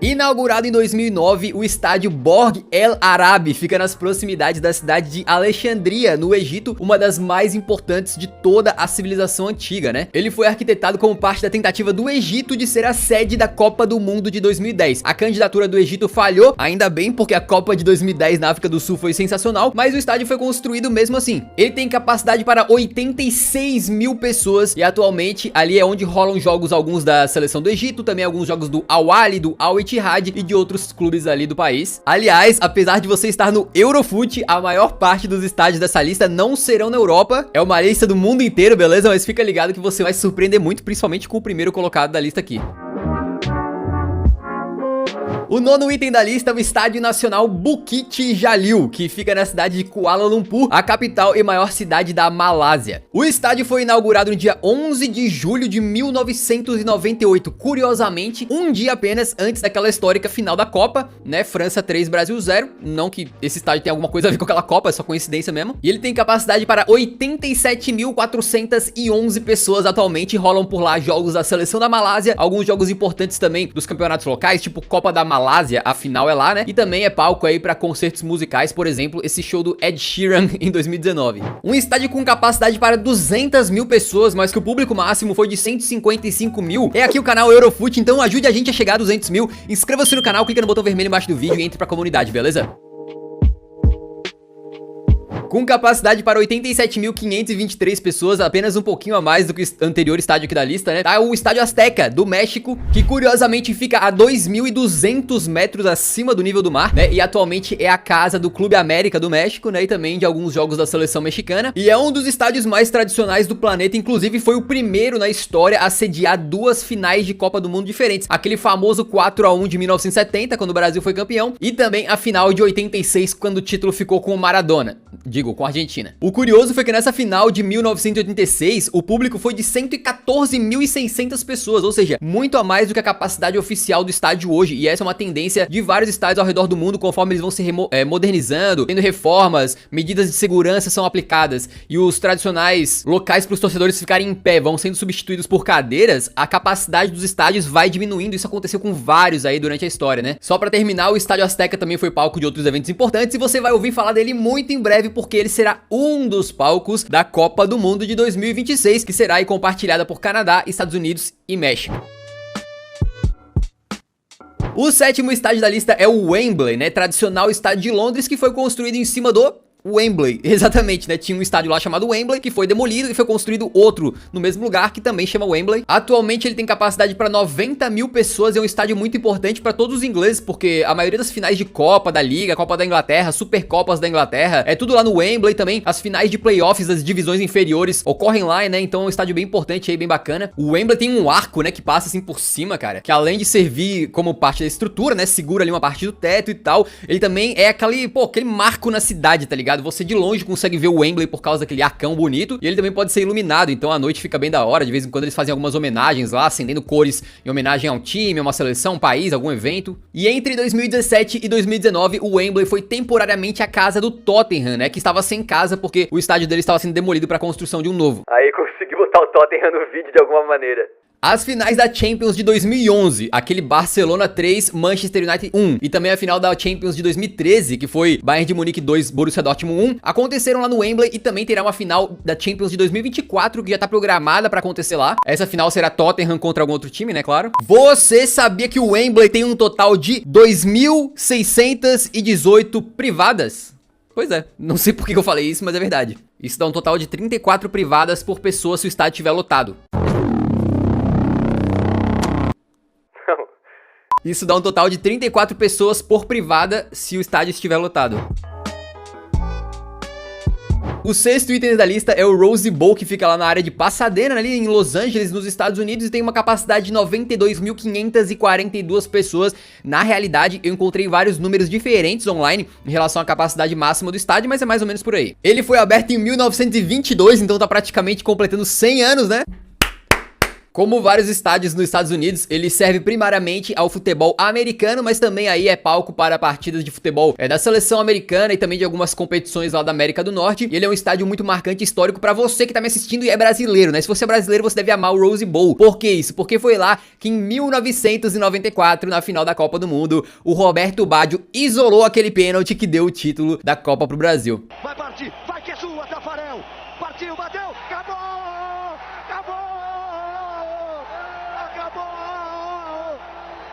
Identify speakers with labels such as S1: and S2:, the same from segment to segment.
S1: Inaugurado em 2009, o estádio Borg El Arab fica nas proximidades da cidade de Alexandria, no Egito, uma das mais importantes de toda a civilização antiga, né? Ele foi arquitetado como parte da tentativa do Egito de ser a sede da Copa do Mundo de 2010. A candidatura do Egito falhou, ainda bem, porque a Copa de 2010 na África do Sul foi sensacional, mas o estádio foi construído mesmo assim. Ele tem capacidade para 86 mil pessoas e atualmente ali é onde rolam jogos, alguns da seleção do Egito, também alguns jogos do Al Ahly, do Al Ittihad e de outros clubes ali do país. Aliás, apesar de você estar no Eurofoot, a maior parte dos estádios dessa lista não serão na Europa. É uma lista do mundo inteiro, beleza? Mas fica ligado que você vai se surpreender muito, principalmente com o primeiro colocado da lista aqui. O nono item da lista é o Estádio Nacional Bukit Jalil, que fica na cidade de Kuala Lumpur, a capital e maior cidade da Malásia. O estádio foi inaugurado no dia 11 de julho de 1998, curiosamente, um dia apenas antes daquela histórica final da Copa, né? França 3, Brasil 0. Não que esse estádio tenha alguma coisa a ver com aquela Copa, é só coincidência mesmo. E ele tem capacidade para 87.411 pessoas atualmente. Rolam por lá jogos da seleção da Malásia, alguns jogos importantes também dos campeonatos locais, tipo Copa da Malásia, a final é lá, né? E também é palco aí pra concertos musicais, por exemplo, esse show do Ed Sheeran em 2019. Um estádio com capacidade para 200 mil pessoas, mas que o público máximo foi de 155 mil. É aqui o canal Eurofoot, então ajude a gente a chegar a 200 mil. Inscreva-se no canal, clica no botão vermelho embaixo do vídeo e entre pra comunidade, beleza? Com capacidade para 87.523 pessoas, apenas um pouquinho a mais do que o anterior estádio aqui da lista, né? Tá o Estádio Azteca, do México, que curiosamente fica a 2.200 metros acima do nível do mar, né? E atualmente é a casa do Clube América do México, né? E também de alguns jogos da seleção mexicana. E é um dos estádios mais tradicionais do planeta, inclusive foi o primeiro na história a sediar duas finais de Copa do Mundo diferentes. Aquele famoso 4-1 de 1970, quando o Brasil foi campeão, e também a final de 86, quando o título ficou com o Maradona. Digo, com a Argentina. O curioso foi que nessa final de 1986, o público foi de 114.600 pessoas, ou seja, muito a mais do que a capacidade oficial do estádio hoje, e essa é uma tendência de vários estádios ao redor do mundo, conforme eles vão se modernizando, tendo reformas, medidas de segurança são aplicadas, e os tradicionais locais para os torcedores ficarem em pé vão sendo substituídos por cadeiras, a capacidade dos estádios vai diminuindo. Isso aconteceu com vários aí durante a história, né? Só pra terminar, o Estádio Azteca também foi palco de outros eventos importantes, e você vai ouvir falar dele muito em breve, porque ele será um dos palcos da Copa do Mundo de 2026, que será aí compartilhada por Canadá, Estados Unidos e México. O sétimo estádio da lista é o Wembley, né? Tradicional estádio de Londres, que foi construído em cima do Wembley, exatamente, né? Tinha um estádio lá chamado Wembley, que foi demolido e foi construído outro no mesmo lugar, que também chama Wembley. Atualmente ele tem capacidade para 90 mil pessoas, é um estádio muito importante para todos os ingleses, porque a maioria das finais de Copa da Liga, Copa da Inglaterra, Supercopas da Inglaterra, é tudo lá no Wembley também. As finais de playoffs das divisões inferiores ocorrem lá, né? Então é um estádio bem importante aí, bem bacana. O Wembley tem um arco, né, que passa assim por cima, cara, que além de servir como parte da estrutura, né, segura ali uma parte do teto e tal, ele também é aquele marco na cidade, tá ligado? Você de longe consegue ver o Wembley por causa daquele arcão bonito, e ele também pode ser iluminado, então a noite fica bem da hora. De vez em quando eles fazem algumas homenagens lá, acendendo cores em homenagem a um time, a uma seleção, um país, algum evento. E entre 2017 e 2019, o Wembley foi temporariamente a casa do Tottenham, né, que estava sem casa porque o estádio dele estava sendo demolido para a construção de um novo.
S2: Aí consegui botar o Tottenham no vídeo de alguma maneira.
S1: As finais da Champions de 2011, aquele Barcelona 3, Manchester United 1, e também a final da Champions de 2013, que foi Bayern de Munique 2, Borussia Dortmund 1, aconteceram lá no Wembley, e também terá uma final da Champions de 2024, que já tá programada pra acontecer lá. Essa final será Tottenham contra algum outro time, né, claro. Você sabia que o Wembley tem um total de 2.618 privadas? Pois é, não sei por que eu falei isso, mas é verdade. Isso dá um total de 34 privadas por pessoa se o estádio estiver lotado. Isso dá um total de 34 pessoas por privada se o estádio estiver lotado. O sexto item da lista é o Rose Bowl, que fica lá na área de Pasadena, ali em Los Angeles, nos Estados Unidos, e tem uma capacidade de 92.542 pessoas. Na realidade, eu encontrei vários números diferentes online em relação à capacidade máxima do estádio, mas é mais ou menos por aí. Ele foi aberto em 1922, então tá praticamente completando 100 anos, né? Como vários estádios nos Estados Unidos, ele serve primariamente ao futebol americano, mas também aí é palco para partidas de futebol da seleção americana e também de algumas competições lá da América do Norte. E ele é um estádio muito marcante e histórico pra você que tá me assistindo e é brasileiro, né? Se você é brasileiro, você deve amar o Rose Bowl. Por que isso? Porque foi lá que em 1994, na final da Copa do Mundo, o Roberto Baggio isolou aquele pênalti que deu o título da Copa pro Brasil.
S3: Vai partir, vai que é sua, Tafarel. Partiu, bateu, acabou! Acabou! Acabou!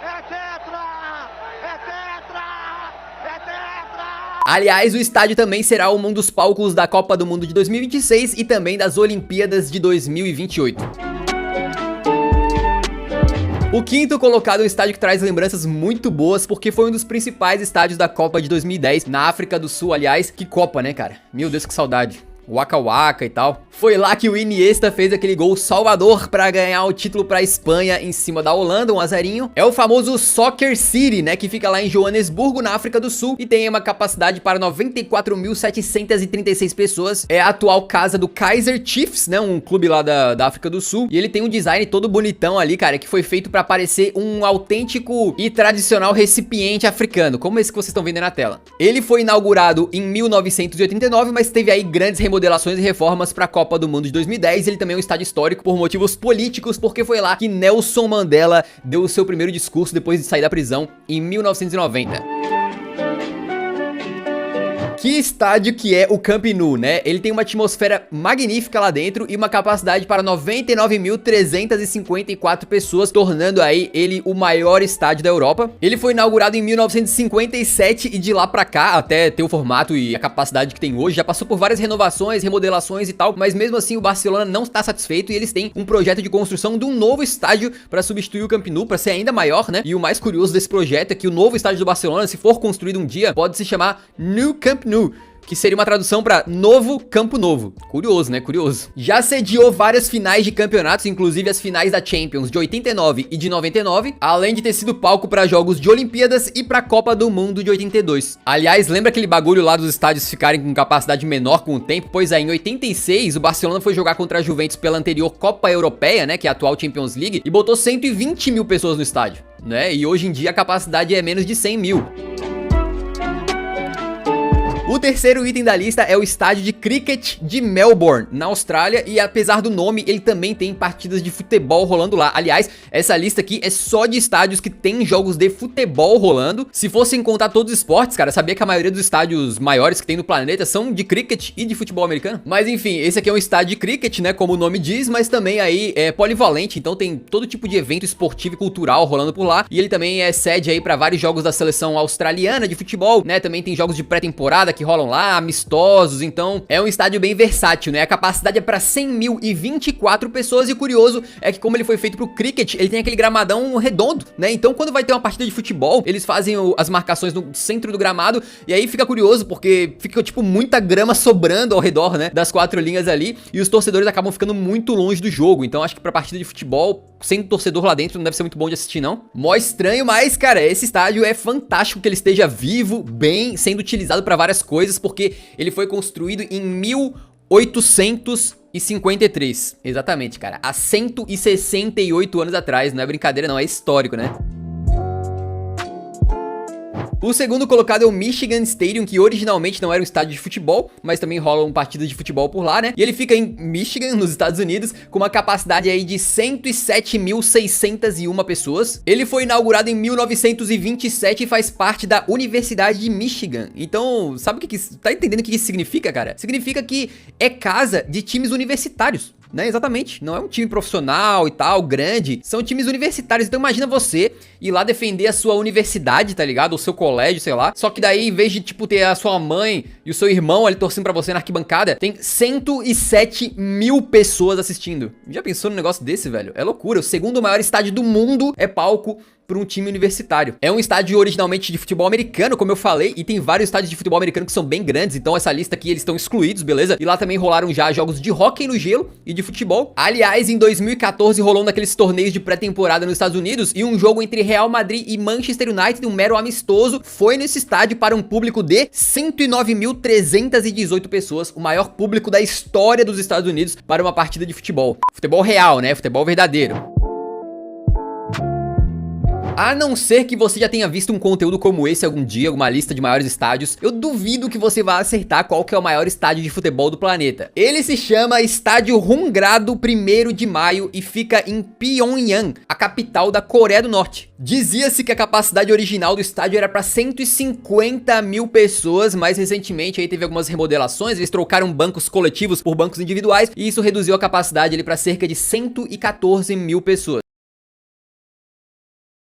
S3: É tetra! É tetra! É tetra!
S1: Aliás, o estádio também será um dos palcos da Copa do Mundo de 2026 e também das Olimpíadas de 2028. O quinto colocado é um estádio que traz lembranças muito boas, porque foi um dos principais estádios da Copa de 2010, na África do Sul, aliás. Que Copa, né, cara? Meu Deus, que saudade. Waka Waka e tal. Foi lá que o Iniesta fez aquele gol salvador pra ganhar o título pra Espanha em cima da Holanda, 1-0. É o famoso Soccer City, né, que fica lá em Joanesburgo, na África do Sul, e tem uma capacidade para 94.736 pessoas. É a atual casa do Kaizer Chiefs, né, um clube lá da África do Sul, e ele tem um design todo bonitão ali, cara, que foi feito pra parecer um autêntico e tradicional recipiente africano, como esse que vocês estão vendo aí na tela. Ele foi inaugurado em 1989, mas teve aí grandes remodelações e reformas pra Copa do Mundo de 2010. Ele também é um estádio histórico por motivos políticos, porque foi lá que Nelson Mandela deu o seu primeiro discurso depois de sair da prisão em 1990. Que estádio que é o Camp Nou, né? Ele tem uma atmosfera magnífica lá dentro e uma capacidade para 99.354 pessoas, tornando aí ele o maior estádio da Europa. Ele foi inaugurado em 1957 e de lá pra cá, até ter o formato e a capacidade que tem hoje, já passou por várias renovações, remodelações e tal, mas mesmo assim o Barcelona não está satisfeito e eles têm um projeto de construção de um novo estádio para substituir o Camp Nou, para ser ainda maior, né? E o mais curioso desse projeto é que o novo estádio do Barcelona, se for construído um dia, pode se chamar New Camp Nou, que seria uma tradução para Novo Campo Novo. Curioso, né? Curioso. Já sediou várias finais de campeonatos, inclusive as finais da Champions de 89 e de 99, além de ter sido palco para jogos de Olimpíadas e para Copa do Mundo de 82. Aliás, lembra aquele bagulho lá dos estádios ficarem com capacidade menor com o tempo? Pois é, em 86, o Barcelona foi jogar contra a Juventus pela anterior Copa Europeia, né, que é a atual Champions League, e botou 120 mil pessoas no estádio, né? E hoje em dia a capacidade é menos de 100 mil. O terceiro item da lista é o estádio de cricket de Melbourne, na Austrália, e apesar do nome, ele também tem partidas de futebol rolando lá. Aliás, essa lista aqui é só de estádios que tem jogos de futebol rolando. Se fossem contar todos os esportes, cara, sabia que a maioria dos estádios maiores que tem no planeta são de cricket e de futebol americano? Mas enfim, esse aqui é um estádio de cricket, né, como o nome diz, mas também aí é polivalente, então tem todo tipo de evento esportivo e cultural rolando por lá, e ele também é sede aí para vários jogos da seleção australiana de futebol, né, também tem jogos de pré-temporada que rolam lá, amistosos, então é um estádio bem versátil, né? A capacidade é para 100.024 pessoas e o curioso é que como ele foi feito pro cricket, ele tem aquele gramadão redondo, né? Então quando vai ter uma partida de futebol, eles fazem as marcações no centro do gramado e aí fica curioso porque fica tipo muita grama sobrando ao redor, né? Das quatro linhas ali e os torcedores acabam ficando muito longe do jogo, então acho que pra partida de futebol, sem torcedor lá dentro, não deve ser muito bom de assistir, não. Mó estranho, mas, cara, esse estádio é fantástico que ele esteja vivo, bem, sendo utilizado pra várias coisas, porque ele foi construído em 1853. Exatamente, cara. Há 168 anos atrás. Não é brincadeira, não. É histórico, né? O segundo colocado é o Michigan Stadium, que originalmente não era um estádio de futebol, mas também rolam partidas de futebol por lá, né? E ele fica em Michigan, nos Estados Unidos, com uma capacidade aí de 107.601 pessoas. Ele foi inaugurado em 1927 e faz parte da Universidade de Michigan. Então, sabe o que tá entendendo o que isso significa, cara? Significa que é casa de times universitários, né? Exatamente, não é um time profissional e tal, grande, são times universitários. Então imagina você ir lá defender a sua universidade, tá ligado? O seu colégio, sei lá. Só que daí, em vez de, tipo, ter a sua mãe e o seu irmão ali torcendo pra você na arquibancada, tem 107 mil pessoas assistindo. Já pensou num negócio desse, velho? É loucura. O segundo maior estádio do mundo é palco para um time universitário. É um estádio originalmente de futebol americano, como eu falei, e tem vários estádios de futebol americano que são bem grandes, então essa lista aqui eles estão excluídos, beleza? E lá também rolaram já jogos de hóquei no gelo e de futebol. Aliás, em 2014 rolou naqueles torneios de pré-temporada nos Estados Unidos e um jogo entre Real Madrid e Manchester United, um mero amistoso, foi nesse estádio para um público de 109.318 pessoas, o maior público da história dos Estados Unidos para uma partida de futebol. Futebol real, né? Futebol verdadeiro. A não ser que você já tenha visto um conteúdo como esse algum dia, alguma lista de maiores estádios, eu duvido que você vá acertar qual que é o maior estádio de futebol do planeta. Ele se chama Estádio Hungrado 1º de Maio e fica em Pyongyang, a capital da Coreia do Norte. Dizia-se que a capacidade original do estádio era para 150 mil pessoas, mas recentemente aí teve algumas remodelações, eles trocaram bancos coletivos por bancos individuais e isso reduziu a capacidade ali para cerca de 114 mil pessoas.